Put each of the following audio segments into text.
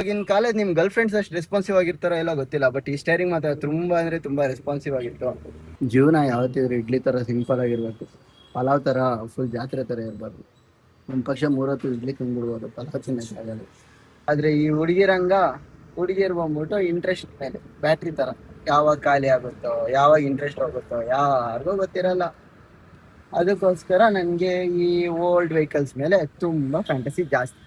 ಇವಾಗಿನ ಕಾಲೇಜ್ ನಿಮ್ girl friends ಅಷ್ಟು ರೆಸ್ಪಾನ್ಸಿವ್ ಆಗಿರ್ತಾರೋ ಎಲ್ಲ ಗೊತ್ತಿಲ್ಲ, ಬಟ್ ಈ ಸ್ಟೇರಿಂಗ್ ಮಾತ್ರ ತುಂಬಾ ಅಂದ್ರೆ ತುಂಬಾ ರೆಸ್ಪಾನ್ಸಿವ್ ಆಗಿತ್ತು. ಜೀವನ ಯಾವತ್ತಿದ್ರು ಇಡ್ಲಿ ತರ ಸಿಂಪಲ್ ಆಗಿರ್ಬೇಕು, ಪಲಾವ್ ತರ ಫುಲ್ ಜಾತ್ರೆ ತರ ಇರಬಾರ್ದು. ಒಂದ್ ಪಕ್ಷ 3 ಹೊತ್ತು ಇಡ್ಲಿ ತಿಂದ್ಬಿಡ್ಬೋದು, ಪಲಾವ್ ತಿನ್ನಕ್ಕಾಗಲ್ಲ. ಆದ್ರೆ ಈ ಹುಡುಗಿಯರ್ ಬಂದ್ಬಿಟ್ಟು ಇಂಟ್ರೆಸ್ಟ್ ಮೇಲೆ ಬ್ಯಾಟ್ರಿ ತರ, ಯಾವಾಗ ಖಾಲಿ ಆಗುತ್ತೋ ಯಾವಾಗ ಇಂಟ್ರೆಸ್ಟ್ ಹೋಗುತ್ತೋ ಯಾರಿಗೂ ಗೊತ್ತಿರಲ್ಲ. ಅದಕ್ಕೋಸ್ಕರ ನನಗೆ ಈ ಓಲ್ಡ್ ವೆಹಿಕಲ್ಸ್ ಮೇಲೆ ತುಂಬಾ ಫ್ಯಾಂಟಸಿ ಜಾಸ್ತಿ.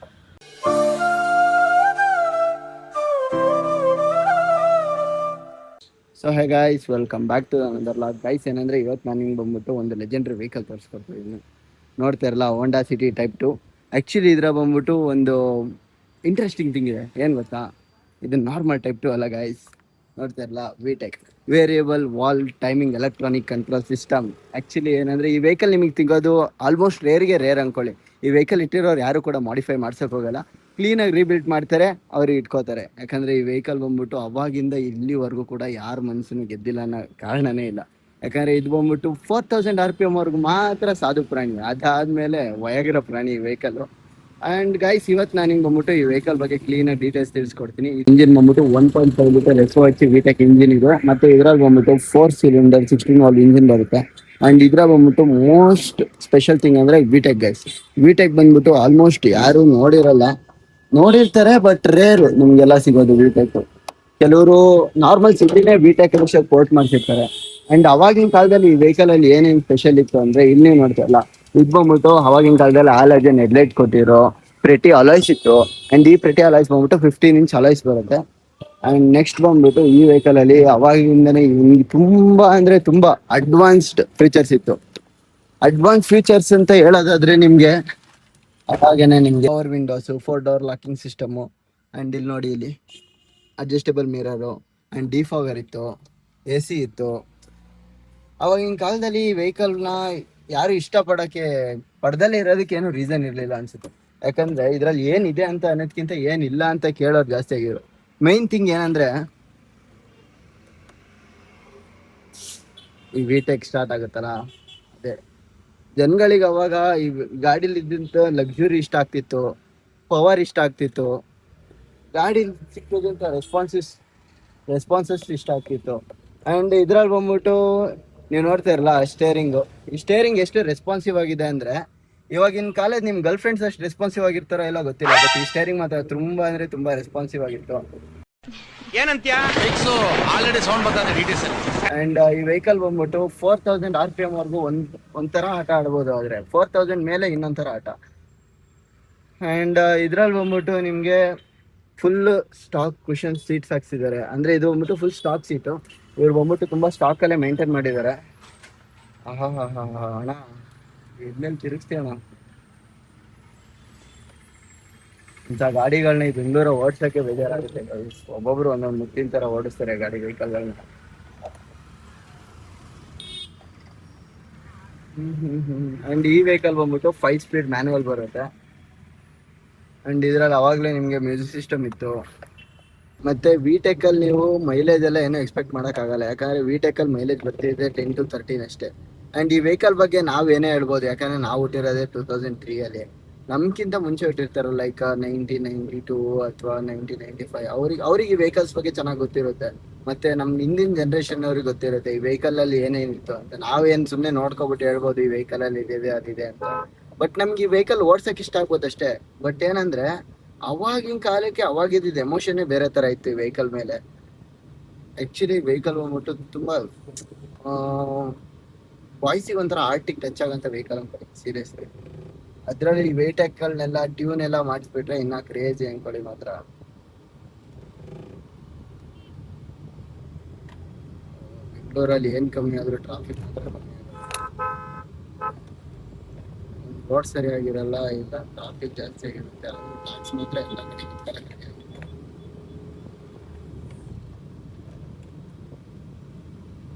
So hey guys, welcome back to another log. Guys ಏನಂದ್ರೆ ಇವತ್ತು ನಾನು ನಿಮ್ಗೆ ಬಂದ್ಬಿಟ್ಟು ಒಂದು ಲೆಜೆಂಡ್ರಿ ವೆಹಿಕಲ್ ತೋರಿಸ್ಕೊಡ್ತೀನಿ. ನೋಡ್ತಾ ಇರಲ್ಲ, ಹೋಂಡಾ ಸಿಟಿ ಟೈಪ್ 2. ಆ್ಯಕ್ಚುಲಿ ಇದ್ರ ಬಂದ್ಬಿಟ್ಟು ಒಂದು ಇಂಟ್ರೆಸ್ಟಿಂಗ್ ಥಿಂಗ್ ಇದೆ, ಏನು ಗೊತ್ತಾ? ಇದು ನಾರ್ಮಲ್ ಟೈಪ್ 2 ಅಲ್ಲ ಗೈಸ್. ನೋಡ್ತಾ ಇರಲ್ಲ, ವಿಟೆಕ್ variable wall timing electronic control system. Actually ಏನಂದರೆ ಈ ವೆಹಿಕಲ್ ನಿಮಗೆ ಸಿಗೋದು ಆಲ್ಮೋಸ್ಟ್ ರೇರ್ ಅಂದ್ಕೊಳ್ಳಿ. ಈ ವೆಹಿಕಲ್ ಇಟ್ಟಿರೋರು ಯಾರು ಕೂಡ ಮಾಡಿಫೈ ಮಾಡ್ಸೋಕೆ ಹೋಗಲ್ಲ, ಕ್ಲೀನಾಗಿ ರೀಬಿಲ್ಟ್ ಮಾಡ್ತಾರೆ, ಅವ್ರಿಗೆ ಇಟ್ಕೋತಾರೆ. ಯಾಕಂದರೆ ಈ ವೆಹಿಕಲ್ ಬಂದ್ಬಿಟ್ಟು ಅವಾಗಿಂದ ಇಲ್ಲಿವರೆಗೂ ಕೂಡ ಯಾರ ಮನಸ್ಸನ್ನು ಗೆದ್ದಿಲ್ಲ ಅನ್ನೋ ಕಾರಣನೇ ಇಲ್ಲ. ಯಾಕಂದರೆ ಇದು ಬಂದ್ಬಿಟ್ಟು 4000 RPM ವರ್ಗು ಮಾತ್ರ ಸಾಧು ಪ್ರಾಣಿ, ಅದಾದಮೇಲೆ ವಯಗ್ರ ಪ್ರಾಣಿ ಈ ವೆಹಿಕಲ್ಲು. ಆ್ಯಂಡ್ ಗೈಸ್, ಇವತ್ತು ನಾನು ಹಿಂಗೆ ಬಂದ್ಬಿಟ್ಟು ಈ ವೆಹಿಕಲ್ ಬಗ್ಗೆ ಕ್ಲೀನಾಗಿ ಡೀಟೇಲ್ಸ್ ತಿಳಿಸ್ಕೊಡ್ತೀನಿ. ಇಂಜಿನ್ ಬಂದ್ಬಿಟ್ಟು 1.5 ಲೀಟರ್ SOH ವಿಟೆಕ್ ಇಂಜಿನ್ ಇದೆ, ಮತ್ತು ಇದ್ರಾಗ ಬಂದ್ಬಿಟ್ಟು 4 ಸಿಲಿಂಡರ್ 16 ವಾಲ್ವ್ ಇಂಜಿನ್ ಬರುತ್ತೆ. ಆ್ಯಂಡ್ ಇದ್ರಾಗ ಬಂದ್ಬಿಟ್ಟು ಮೋಸ್ಟ್ ಸ್ಪೆಷಲ್ ಥಿಂಗ್ ಅಂದರೆ ವಿಟೆಕ್ ಗೈಸ್. ವಿಟೆಕ್ ಬಂದ್ಬಿಟ್ಟು ಆಲ್ಮೋಸ್ಟ್ ಯಾರು ನೋಡಿರಲ್ಲ, ನೋಡಿರ್ತಾರೆ ಬಟ್ ರೇರು ನಿಮಗೆಲ್ಲ ಸಿಗೋದು ವಿಟೆಕ್. ಕೆಲವರು ನಾರ್ಮಲ್ ಸಿಟಿನೇ ವಿಟೆಕ್ ಪೋರ್ಟ್ ಮಾಡಿಸಿರ್ತಾರೆ. ಅಂಡ್ ಅವಾಗಿನ ಕಾಲದಲ್ಲಿ ಈ ವೆಹಿಕಲ್ ಅಲ್ಲಿ ಏನೇನು ಸ್ಪೆಷಲ್ ಇತ್ತು ಅಂದ್ರೆ, ಇಲ್ಲಿ ನೋಡ್ತಾರಲ್ಲ, ಇದು ಬಂದ್ಬಿಟ್ಟು ಅವಾಗಿನ ಕಾಲದಲ್ಲಿ ಹಾಲಜನ್ ಹೆಡ್ಲೈಟ್ ಕೊಟ್ಟಿರೋ ಪ್ರೆಟಿ ಅಲಾಯ್ಸ್ ಇತ್ತು. ಅಂಡ್ ಈ ಪ್ರೆಟಿ ಅಲಾಯ್ಸ್ ಬಂದ್ಬಿಟ್ಟು 15 ಇಂಚ್ ಅಲಾಯ್ಸ್ ಬರುತ್ತೆ. ಅಂಡ್ ನೆಕ್ಸ್ಟ್ ಬಂದ್ಬಿಟ್ಟು ಈ ವೆಹಿಕಲ್ ಅಲ್ಲಿ ಅವಾಗಿಂದನೇ ತುಂಬಾ ಅಂದ್ರೆ ತುಂಬಾ ಅಡ್ವಾನ್ಸ್ಡ್ ಫೀಚರ್ಸ್ ಇತ್ತು. ಅಡ್ವಾನ್ಸ್ ಫೀಚರ್ಸ್ ಅಂತ ಹೇಳೋದಾದ್ರೆ ನಿಮ್ಗೆ ಅವಾಗೇನೆ ನಿಮ್ಗೆ power Windows, 4 door locking system, and ಇಲ್ಲಿ ನೋಡಿ, ಇಲ್ಲಿ ಅಡ್ಜಸ್ಟೇಬಲ್ ಮಿರರು, ಅಂಡ್ ಡಿಫಾಗರ್ ಇತ್ತು, AC ಇತ್ತು. ಅವಾಗಿನ ಕಾಲದಲ್ಲಿ ಈ ವೆಹಿಕಲ್ನ ಯಾರು ಇಷ್ಟಪಡೋಕ್ಕೆ ಪಡೆದಲ್ಲೇ ಇರೋದಕ್ಕೆ ಏನು ರೀಸನ್ ಇರಲಿಲ್ಲ ಅನ್ಸುತ್ತೆ. ಯಾಕಂದ್ರೆ ಇದರಲ್ಲಿ ಏನಿದೆ ಅಂತ ಅನ್ನೋದಕ್ಕಿಂತ ಏನಿಲ್ಲ ಅಂತ ಕೇಳೋರು ಜಾಸ್ತಿ ಆಗಿರೋ. ಮೈನ್ ಥಿಂಗ್ ಏನಂದ್ರೆ, ಈ ವಿಟೆಕ್ ಸ್ಟಾರ್ಟ್ ಆಗುತ್ತಲ್ಲ, ಅದೇ ಜನಗಳಿಗೆ ಅವಾಗ ಈ ಗಾಡಿಲಿ ಇದ್ದಂತ ಲಕ್ಸುರಿ ಇಷ್ಟ ಆಗ್ತಿತ್ತು, ಪವರ್ ಇಷ್ಟ ಆಗ್ತಿತ್ತು, ಗಾಡಿ ಸಿಕ್ಕಿದಂಥ ರೆಸ್ಪಾನ್ಸಸ್ ಇಷ್ಟ ಆಗ್ತಿತ್ತು. ಆ್ಯಂಡ್ ಇದ್ರಲ್ಲಿ ಬಂದ್ಬಿಟ್ಟು ನೀವು ನೋಡ್ತಾ ಇರಲ್ಲ, ಈ ಸ್ಟೇರಿಂಗ್ ಎಷ್ಟು ರೆಸ್ಪಾನ್ಸಿವ್ ಆಗಿದೆ ಅಂದರೆ, ಇವಾಗಿನ ಕಾಲೇಜ್ ನಿಮ್ಮ ಗರ್ಲ್ ಫ್ರೆಂಡ್ಸ್ ಅಷ್ಟು ರೆಸ್ಪಾನ್ಸಿವ್ ಆಗಿರ್ತಾರೋ ಎಲ್ಲ ಗೊತ್ತಿಲ್ಲ, ಬಟ್ ಈ ಸ್ಟೇರಿಂಗ್ ಮಾತ್ರ ತುಂಬಾ ಅಂದರೆ ತುಂಬ ರೆಸ್ಪಾನ್ಸಿವ್ ಆಗಿತ್ತು. ಅಂಡ್ ಈ ವೆಹಿಕಲ್ ಬಂದ್ಬಿಟ್ಟು 4000 RPM ವರ್ಗು ಒಂಥರ ಆಟ ಆಡ್ಬೋದು, ಆದರೆ 4000 ಮೇಲೆ ಇನ್ನೊಂಥರ ಆಟ. ಅಂಡ್ ಇದ್ರಲ್ಲಿ ಬಂದ್ಬಿಟ್ಟು ನಿಮಗೆ ಫುಲ್ ಸ್ಟಾಕ್ ಕುಷನ್ ಸೀಟ್ಸ್ ಹಾಕ್ಸಿದ್ದಾರೆ. ಅಂದರೆ ಇದು ಬಂದ್ಬಿಟ್ಟು ಫುಲ್ ಸ್ಟಾಕ್ ಸೀಟು. ಇವ್ರು ಬಂದ್ಬಿಟ್ಟು ತುಂಬ ಸ್ಟಾಕಲ್ಲೇ ಮೇಂಟೈನ್ ಮಾಡಿದ್ದಾರೆ. ಅಣ್ಣ ಇದನ್ನೇನು ತಿರುಗಿಸ್ತೀವಿ ಅಣ್ಣ, ಇಂಥ ಗಾಡಿಗಳನ್ನ ಈ ಬೆಂಗಳೂರು ಓಡಿಸೋಕ್ಕೆ ಬೇಜಾರಾಗುತ್ತೆ. ಒಬ್ಬೊಬ್ರು ಒಂದೊಂದು ಮುತ್ತಿನ ಥರ ಓಡಿಸ್ತಾರೆ ಗಾಡಿ ವೆಹಿಕಲ್ಗಳನ್ನ. ಅಂಡ್ ಈ ವೆಹಿಕಲ್ ಬಂದ್ಬಿಟ್ಟು 5 ಸ್ಪೀಡ್ ಮ್ಯಾನುವಲ್ ಬರುತ್ತೆ. ಅಂಡ್ ಇದ್ರಲ್ಲಿ ಅವಾಗಲೇ ನಿಮಗೆ ಮ್ಯೂಸಿಕ್ ಸಿಸ್ಟಮ್ ಇತ್ತು. ಮತ್ತೆ ವಿಟೆಕ್ ಅಲ್ಲಿ ನೀವು ಮೈಲೇಜ್ ಎಲ್ಲ ಏನೂ ಎಕ್ಸ್ಪೆಕ್ಟ್ ಮಾಡೋಕ್ಕಾಗಲ್ಲ, ಯಾಕಂದ್ರೆ ವಿಟೆಕ್ ಅಲ್ಲಿ ಮೈಲೇಜ್ ಬರ್ತಿದೆ 10 to 13 ಅಷ್ಟೇ. ಅಂಡ್ ಈ ವೆಹಿಕಲ್ ಬಗ್ಗೆ ನಾವೇನೇ ಹೇಳ್ಬೋದು, ಯಾಕಂದ್ರೆ ನಾವು ಹುಟ್ಟಿರೋದೇ 2003 ಅಲ್ಲಿ. ನಮ್ಗಿಂತ ಮುಂಚೆ ಹುಟ್ಟಿರ್ತಾರೆ, ಲೈಕ್ 1992 ಅಥವಾ 1995. ಅವ್ರಿಗೆ ಈ ವೆಹಿಕಲ್ಸ್ ಬಗ್ಗೆ ಚೆನ್ನಾಗಿ ಗೊತ್ತಿರುತ್ತೆ. ಮತ್ತೆ ನಮ್ಮ ಹಿಂದಿನ ಜನರೇಷನ್ ಅವ್ರಿಗೆ ಗೊತ್ತಿರುತ್ತೆ ಈ ವೆಹಿಕಲ್ ಅಲ್ಲಿ ಏನೇನಿತ್ತು ಅಂತ. ನಾವೇನು ಸುಮ್ಮನೆ ನೋಡ್ಕೊಬಿಟ್ಟು ಹೇಳ್ಬೋದು ಈ ವೆಹಿಕಲ್ ಅಲ್ಲಿ ಇದಿದೆ ಅದಿದೆ ಅಂತ. ಬಟ್ ನಮ್ಗೆ ಈ ವೆಹಿಕಲ್ ಓಡ್ಸಕ್ ಇಷ್ಟ ಆಗ್ಬೋದು ಅಷ್ಟೇ. ಬಟ್ ಏನಂದ್ರೆ, ಅವಾಗಿನ ಕಾಲಕ್ಕೆ ಅವಾಗಿದ್ದ ಎಮೋಷನ್ನೇ ಬೇರೆ ತರ ಇತ್ತು ಈ ವೆಹಿಕಲ್ ಮೇಲೆ. ಆಕ್ಚುಲಿ ವೆಹಿಕಲ್ ಬಂದ್ಬಿಟ್ಟು ತುಂಬಾ ವಾಯ್ಸಿಗೆ ಒಂಥರ ಆರ್ಟಿಕ್ ಟಚ್ ಆಗಂತ ವೆಹಿಕಲ್ ಅನ್ಕೊಳ್ಳಿ, ಸೀರಿಯಸ್ಲಿ. ಅದ್ರಲ್ಲಿ ಈ ವೆಹಿಕಲ್ನೆಲ್ಲ ಟ್ಯೂನ್ ಎಲ್ಲ ಮಾಡಿಸ್ಬಿಟ್ರೆ ಇನ್ನ ಕ್ರೇಜಿ ಅನ್ಕೊಳ್ಳಿ ಮಾತ್ರ. ಬೆಂಗಳೂರಲ್ಲಿ ಏನ್ ಕಮ್ಮಿ ಆದ್ರೂ ಟ್ರಾಫಿಕ್ ರೋಡ್ ಸರಿಯಾಗಿರಲ್ಲ, ಇಲ್ಲ ಟ್ರಾಫಿಕ್ ಜಾಸ್ತಿ ಆಗಿರುತ್ತೆ. ಟ್ಯಾಕ್ಸ್ ಮಾತ್ರ ಎಲ್ಲ ಕಡೆ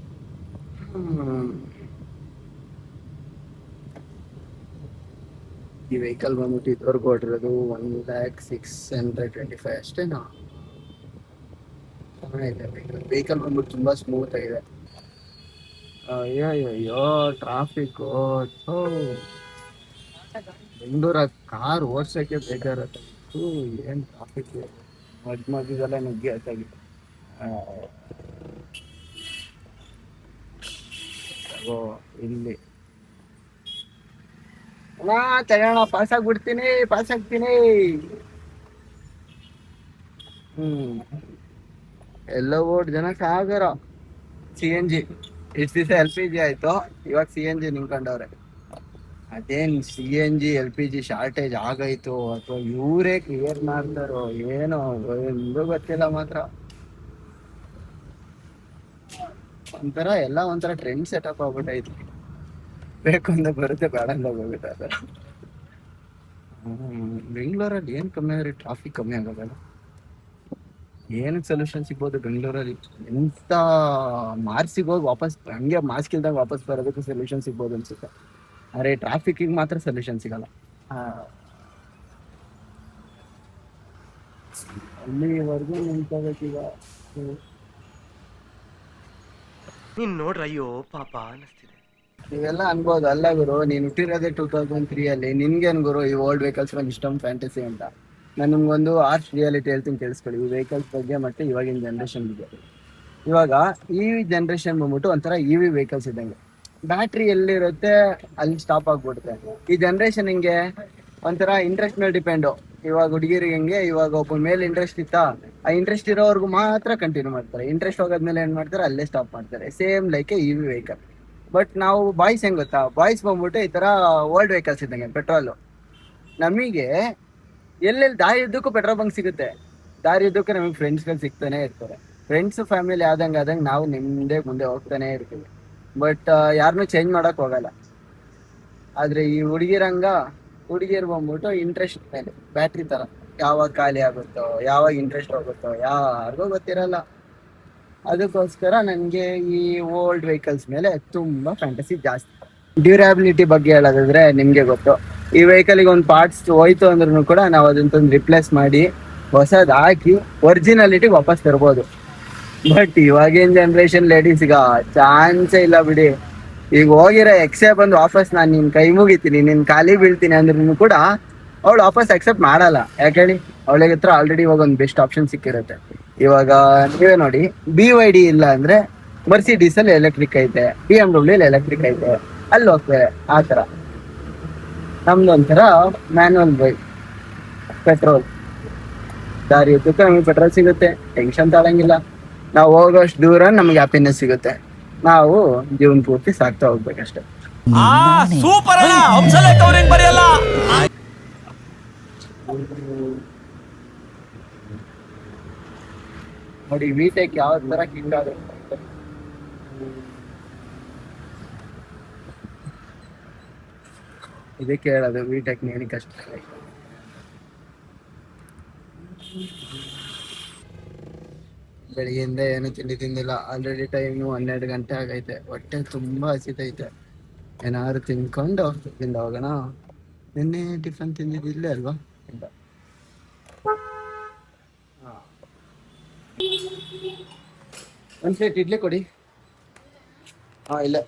ಈ ವೆಹಿಕಲ್ ಬಂದ್ಬಿಟ್ಟು ಇದುವರೆಗೂ ಹೊಟ್ಟಿರೋದು 1,06,25 ಅಷ್ಟೇನಾ. ಚೆನ್ನಾಗಿದೆ ವೆಹಿಕಲ್ ಬಂದ್ಬಿಟ್ಟು ತುಂಬಾ ಸ್ಮೂತ್ ಆಗಿದೆ. ಅಯ್ಯೋ ಟ್ರಾಫಿಕ್ ಬೆಂಗಳೂರ ಕಾರ್ ಓಡ್ಸಕ್ಕೆ ಬೇಜಾರತ್ತೆ. ಏನ್ ಟ್ರಾಫಿಕ್. ಮಧ್ಯದಲ್ಲೇ ನುಗ್ಗಿ ಹತ್ತಾಗಿ ಇಲ್ಲಿ ತಗೋಣ, ಪಾಸ್ ಆಗ್ಬಿಡ್ತೀನಿ, ಪಾಸ್ ಆಗ್ತೀನಿ. ಎಲ್ಲ ಓಡ್ ಜನ ಸಾಗರ. CNG ಇಷ್ಟು ದಿವಸ LPG ಆಯ್ತು, ಇವಾಗ CNG ನಿಂತ್ಕೊಂಡವ್ರೆ. ಅದೇನ್ CNG LPG ಶಾರ್ಟೇಜ್ ಆಗೈತು ಅಥವಾ ಇವರೇ ಕ್ಲಿಯರ್ ಮಾಡ್ತಾರೋ ಏನೋ ಎಂದು ಗೊತ್ತಿಲ್ಲ. ಮಾತ್ರ ಒಂಥರ ಟ್ರೆಂಡ್ ಸೆಟಪ್ ಆಗ್ಬಿಟ್ಟೈತಿ. ಬೇಕು ಅಂತ ಬರುತ್ತೆ, ಬೇಡ ಅಂತ ಹೋಗ್ಬಿಟ್ಟಾರೆ. ಬೆಂಗಳೂರಲ್ಲಿ ಏನ್ ಕಮ್ಮಿ ಆದ್ರೆ ಟ್ರಾಫಿಕ್ ಕಮ್ಮಿ ಆಗೋದಲ್ಲ. ಏನಕ್ಕೆ ಸೊಲ್ಯೂಷನ್ ಸಿಗ್ಬೋದು ಬೆಂಗಳೂರಲ್ಲಿ? ಎಂತ ಮಾರ್ಕ್ಸಿಗೆ ಹೋಗಿ ವಾಪಸ್ ಹಂಗೆ ಮಾರ್ಕ್ಸ್ ಇಲ್ದಾಗ ವಾಪಸ್ ಬರೋದಕ್ಕೆ ಸೊಲ್ಯೂಷನ್ ಸಿಗ್ಬೋದು ಅನ್ಸುತ್ತೆ. ಅರೆ ಟ್ರಾಫಿಕ್ಗೆ ಮಾತ್ರ ಸೊಲ್ಯೂಷನ್ ಸಿಗಲ್ಲ. ಅಲ್ಲಿವರೆಗೂ ನಿಂತ್ಕೋಬೇಕೀಗ. ನೀನ್ ನೋಡ್ರ ಅಯ್ಯೋ ಪಾಪ ಅನಿಸ್ತಿದೆ. ನೀವೆಲ್ಲ ಅನ್ಬೋದು, ಅಲ್ಲ ಗುರು ನೀನ್ ಹುಟ್ಟಿರೋದೇ 2003 ಅಲ್ಲಿ, ನಿನ್ಗೇನ್ ಗುರು ಈ ಓಲ್ಡ್ ವೆಹಿಕಲ್ಸ್ ಮೇಲೆ ಇಷ್ಟೊಂದು ಫ್ಯಾಂಟಸಿ ಅಂತ. ನಾನು ನಿಮ್ಗೊಂದು ಆರ್ಟ್ ರಿಯಾಲಿಟಿ ಹೇಳ್ತೀನಿ, ಕೇಳಿಸ್ಕೊಳ್ಳಿ. ಈ ವೆಹಿಕಲ್ಸ್ ಬಗ್ಗೆ ಮತ್ತೆ ಇವಾಗಿನ ಜನ್ರೇಷನ್ ಬಗ್ಗೆ. ಇವಾಗ ಈ ಜನರೇಷನ್ ಬಂದ್ಬಿಟ್ಟು ಒಂಥರ EV ವೆಹಿಕಲ್ಸ್ ಇದ್ದಂಗೆ. ಬ್ಯಾಟ್ರಿ ಎಲ್ಲಿರುತ್ತೆ ಅಲ್ಲಿ ಸ್ಟಾಪ್ ಆಗ್ಬಿಡುತ್ತೆ. ಈ ಜನರೇಷನ್ ಹಿಂಗೆ ಒಂಥರ ಇಂಟ್ರೆಸ್ಟ್ ಮೇಲೆ ಡಿಪೆಂಡು. ಇವಾಗ ಹುಡುಗಿರಿಗೆ ಹೆಂಗೆ, ಇವಾಗ ಒಬ್ಬ ಮೇಲೆ ಇಂಟ್ರೆಸ್ಟ್ ಇತ್ತಾ, ಆ ಇಂಟ್ರೆಸ್ಟ್ ಇರೋವರೆಗೂ ಮಾತ್ರ ಕಂಟಿನ್ಯೂ ಮಾಡ್ತಾರೆ. ಇಂಟ್ರೆಸ್ಟ್ ಹೋಗೋದ್ಮೇಲೆ ಏನ್ ಮಾಡ್ತಾರೆ, ಅಲ್ಲೇ ಸ್ಟಾಪ್ ಮಾಡ್ತಾರೆ. Same like EV vehicle. But ನಾವು ಬಾಯ್ಸ್ ಹೆಂಗ್ ಗೊತ್ತಾ, ಬಾಯ್ಸ್ ಬಂದ್ಬಿಟ್ಟು ಈ ತರ ಓಲ್ಡ್ ವೆಹಿಕಲ್ಸ್ ಇದ್ದಂಗೆ. ಪೆಟ್ರೋಲು ನಮಗೆ ಎಲ್ಲೆಲ್ಲಿ ದಾರಿ ಉದ್ದಕ್ಕೂ ಪೆಟ್ರೋಲ್ ಬಂಕ್ ಸಿಗುತ್ತೆ. ದಾರಿ ಉದ್ದಕ್ಕೂ ನಮಗೆ ಫ್ರೆಂಡ್ಸ್ಗಳು ಸಿಗ್ತಾನೆ ಇರ್ತಾರೆ. ಫ್ರೆಂಡ್ಸ್ ಫ್ಯಾಮಿಲಿ ಆದಂಗೆ ನಾವು ಮುಂದೆ ಹೋಗ್ತಾನೆ ಇರ್ತೀವಿ. ಬಟ್ ಯಾರನ್ನೂ ಚೇಂಜ್ ಮಾಡಕ್ ಹೋಗಲ್ಲ. ಆದ್ರೆ ಈ ಹುಡುಗಿಯರು ಬಂದ್ಬಿಟ್ಟು ಇಂಟ್ರೆಸ್ಟ್ ಮೇಲೆ, ಬ್ಯಾಟ್ರಿ ತರ ಯಾವಾಗ ಖಾಲಿ ಆಗುತ್ತೋ, ಯಾವಾಗ ಇಂಟ್ರೆಸ್ಟ್ ಹೋಗುತ್ತೋ ಯಾರಿಗೂ ಗೊತ್ತಿರಲ್ಲ. ಅದಕ್ಕೋಸ್ಕರ ನನಗೆ ಈ ಓಲ್ಡ್ ವೆಹಿಕಲ್ಸ್ ಮೇಲೆ ತುಂಬಾ ಫ್ಯಾಂಟಸಿ ಜಾಸ್ತಿ. ಡ್ಯೂರಾಬಿಲಿಟಿ ಬಗ್ಗೆ ಹೇಳೋದಾದ್ರೆ ನಿಮ್ಗೆ ಗೊತ್ತು, ಈ ವೆಹಿಕಲ್ಗೆ ಒಂದು ಪಾರ್ಟ್ಸ್ ಹೋಯ್ತು ಅಂದ್ರೂ ಕೂಡ ನಾವು ಅದನ್ನ ರಿಪ್ಲೇಸ್ ಮಾಡಿ ಹೊಸದ್ ಹಾಕಿ ಒರಿಜಿನಾಲಿಟಿ ವಾಪಸ್ ತರ್ಬೋದು. ಬಟ್ ಇವಾಗಿನ ಜನರೇಷನ್ ಲೇಡೀಸ್ಗ ಚಾನ್ಸೇ ಇಲ್ಲ ಬಿಡಿ. ಈಗ ಹೋಗಿರೋ ಎಕ್ಸೆ ಬಂದು ವಾಪಸ್ ನಾನು ನಿನ್ ಕೈ ಮುಗಿತೀನಿ, ನಿನ್ ಖಾಲಿ ಬೀಳ್ತೀನಿ ಅಂದ್ರೂ ಕೂಡ ಅವಳು ವಾಪಸ್ ಅಕ್ಸೆಪ್ಟ್ ಮಾಡಲ್ಲ. ಯಾಕೇಳಿ, ಅವಳಿಗೆ ಹತ್ರ ಆಲ್ರೆಡಿ ಇವಾಗ ಒಂದು ಬೆಸ್ಟ್ ಆಪ್ಷನ್ ಸಿಕ್ಕಿರುತ್ತೆ. ಇವಾಗ ನೀವೇ ನೋಡಿ, BYD ಇಲ್ಲ ಅಂದ್ರೆ ಮರ್ಸಿಡೀಸ್ ಅಲ್ಲಿ ಎಲೆಕ್ಟ್ರಿಕ್ ಐತೆ, BMW ಎಲೆಕ್ಟ್ರಿಕ್ ಐತೆ, ಅಲ್ಲಿ ಹೋಗ್ತಾರೆ. ಆ ತರ ನಮ್ದೊಂಥರ ಮ್ಯಾನುವಲ್ ಬೈಕ್, ಪೆಟ್ರೋಲ್. ದಾರಿ ಉದ್ದಕ್ಕೂ ನಮಗೆ ಪೆಟ್ರೋಲ್ ಸಿಗುತ್ತೆ, ಟೆನ್ಷನ್ ತಗೊಳಂಗಿಲ್ಲ. ನಾವು ಹೋಗೋಷ್ಟು ದೂರ ನಮ್ಗೆ ಹ್ಯಾಪಿನೆಸ್ ಸಿಗುತ್ತೆ. ನಾವು ಜೀವನ ಪೂರ್ತಿ ಸಾಕ್ತಾ ಹೋಗ್ಬೇಕಷ್ಟೆ. ಸೂಪರ್ ನೋಡಿ ವಿಟೆಕ್ ಯಾವ ತರ ಕಿಂಗ್ ಆಗುತ್ತೆ. ಇದಕ್ಕೆ ಹೇಳೋದು ವಿಟೆಕ್ ಏನಕ್ಕೆ ಅಷ್ಟ. ಬೆಳಿಗ್ಗೆಯಿಂದ ಏನು ತಿಂದಿಲ್ಲ. ಆಲ್ರೆಡಿ ಟೈಮು 12 ಗಂಟೆ ಆಗೈತೆ. ಹೊಟ್ಟೆ ತುಂಬಾ ಹಸಿತೈತೆ. ಏನಾದ್ರು ತಿನ್ಕೊಂಡು ಇಲ್ಲಿಂದ ಹೋಗೋಣ. ನಿನ್ನೆ ಟಿಫನ್ ತಿಂದಿದ್ದಿಲ್ಲೇ ಅಲ್ವಾ? ಒಂದು ಪ್ಲೇಟ್ ಇಡ್ಲಿ ಕೊಡಿ. ಇಲ್ಲ,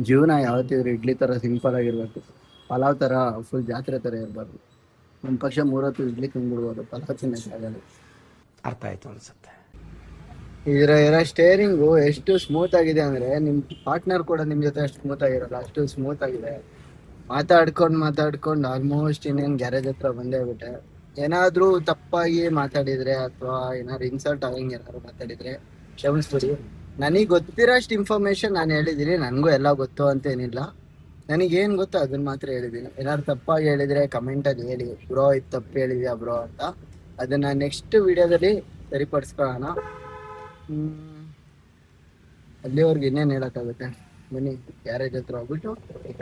ಜೀವನ ಯಾವತ್ತಿದ್ರು ಇಡ್ಲಿ ತರ ಸಿಂಪಲ್ ಆಗಿರ್ಬೇಕು. ಪಲಾವ್ ತರ ಫುಲ್ ಜಾತ್ರೆ ತರ ಇರಬಾರ್ದು. ಒಂದು ಪಕ್ಷ 3 ಹೊತ್ತು ಇಡ್ಲಿ ತಿಂದ್ಬಿಡ್ಬೋದು, ಪಲಾವ್ ತಿನ್ನಕ್ಕಾಗಲ್ಲ. ಅರ್ಥ ಆಯ್ತು ಅನ್ಸುತ್ತೆ. ಇರೋ ಸ್ಟೇರಿಂಗು ಎಷ್ಟು ಸ್ಮೂತ್ ಆಗಿದೆ ಅಂದ್ರೆ ನಿಮ್ ಪಾರ್ಟ್ನರ್ ಕೂಡ ನಿಮ್ ಜೊತೆ ಅಷ್ಟು ಸ್ಮೂತ್ ಆಗಿರಲ್ಲ, ಅಷ್ಟು ಸ್ಮೂತ್ ಆಗಿದೆ. ಮಾತಾಡ್ಕೊಂಡು ಆಲ್ಮೋಸ್ಟ್ ಇನ್ನೇನು ಗ್ಯಾರೇಜ್ ಹತ್ರ ಬಂದೇ ಬಿಟ್ಟೆ. ಏನಾದ್ರೂ ತಪ್ಪಾಗಿ ಮಾತಾಡಿದ್ರೆ ಅಥವಾ ಏನಾದ್ರು ಇನ್ಸಲ್ಟ್ ಆಗಂಗೆ ಏನಾದ್ರು ಮಾತಾಡಿದ್ರೆ ಕ್ಷಮಿಸ್ಬಿಡಿ. ನನಗೆ ಗೊತ್ತಿರೋಷ್ಟು ಇನ್ಫಾರ್ಮೇಶನ್ ನಾನು ಹೇಳಿದ್ದೀನಿ. ನನಗೂ ಎಲ್ಲ ಗೊತ್ತು ಅಂತ ಏನಿಲ್ಲ, ನನಗೇನು ಗೊತ್ತೋ ಅದನ್ನ ಮಾತ್ರ ಹೇಳಿದ್ದೀನಿ. ಏನಾದ್ರು ತಪ್ಪಾಗಿ ಹೇಳಿದ್ರೆ ಕಮೆಂಟಲ್ಲಿ ಹೇಳಿ, ಬ್ರೋ ಇದು ತಪ್ಪು ಹೇಳಿದ್ಯಾ ಬ್ರೋ ಅಂತ. ಅದನ್ನ ನೆಕ್ಸ್ಟ್ ವಿಡಿಯೋದಲ್ಲಿ ಸರಿಪಡಿಸ್ಕೊಳ್ಳೋಣ. ಅಲ್ಲಿವರೆಗೂ ಇನ್ನೇನು ಹೇಳೋಕ್ಕಾಗುತ್ತೆ. ಬನ್ನಿ ಗ್ಯಾರೇಜ್ ಹತ್ರ ಹೋಗ್ಬಿಟ್ಟು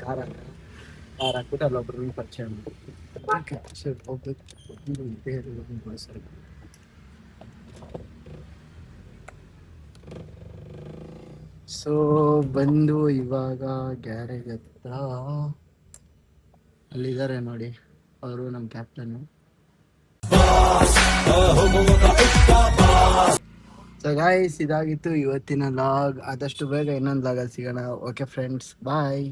ಕಾರ್ ಹಾಕ್ಬಿಟ್ಟು ಅಲ್ಲೊಬ್ರನ್ನ ಪರಿಚಯ ಹೋಗ್ಬೇಕು. ಸೊ ಬಂದು ಇವಾಗ ಗ್ಯಾರೇಜ್ ಹತ್ರ ಅಲ್ಲಿದ್ದಾರೆ ನೋಡಿ, ಅವರು ನಮ್ಮ ಕ್ಯಾಪ್ಟನ್ನು. ಸೊ ಗೈಸ್, ಇದಾಗಿತ್ತು ಇವತ್ತಿನ ಲಾಗ್. ಆದಷ್ಟು ಬೇಗ ಇನ್ನೊಂದು ಲಾಗಲ್ಲಿ ಸಿಗೋಣ. ಓಕೆ ಫ್ರೆಂಡ್ಸ್, ಬಾಯ್.